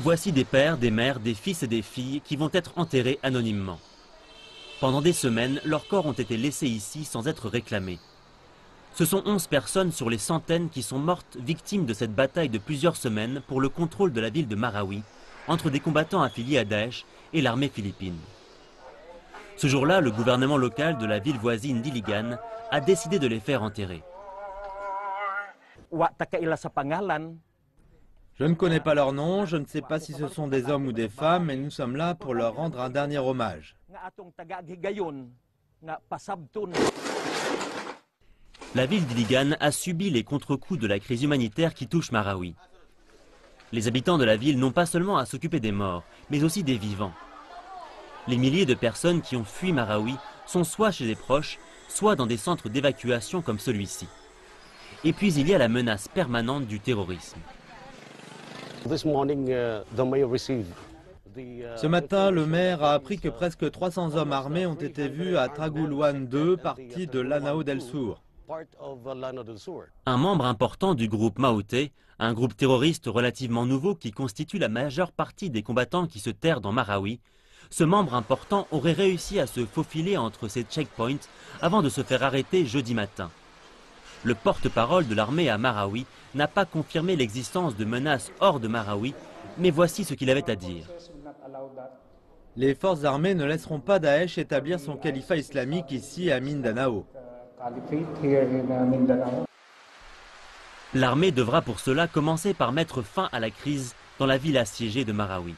Voici des pères, des mères, des fils et des filles qui vont être enterrés anonymement. Pendant des semaines, leurs corps ont été laissés ici sans être réclamés. Ce sont 11 personnes sur les centaines qui sont mortes victimes de cette bataille de plusieurs semaines pour le contrôle de la ville de Marawi, entre des combattants affiliés à Daesh et l'armée philippine. Ce jour-là, le gouvernement local de la ville voisine d'Iligan a décidé de les faire enterrer. Je ne connais pas leur nom, je ne sais pas si ce sont des hommes ou des femmes, mais nous sommes là pour leur rendre un dernier hommage. La ville d'Iligan a subi les contre-coups de la crise humanitaire qui touche Marawi. Les habitants de la ville n'ont pas seulement à s'occuper des morts, mais aussi des vivants. Les milliers de personnes qui ont fui Marawi sont soit chez des proches, soit dans des centres d'évacuation comme celui-ci. Et puis il y a la menace permanente du terrorisme. Ce matin, le maire a appris que presque 300 hommes armés ont été vus à Traguluan 2, partie de Lanao del Sur. Un membre important du groupe Maote, un groupe terroriste relativement nouveau qui constitue la majeure partie des combattants qui se terrent dans Marawi, ce membre important aurait réussi à se faufiler entre ces checkpoints avant de se faire arrêter jeudi matin. Le porte-parole de l'armée à Marawi n'a pas confirmé l'existence de menaces hors de Marawi, mais voici ce qu'il avait à dire. Les forces armées ne laisseront pas Daesh établir son califat islamique ici à Mindanao. L'armée devra pour cela commencer par mettre fin à la crise dans la ville assiégée de Marawi.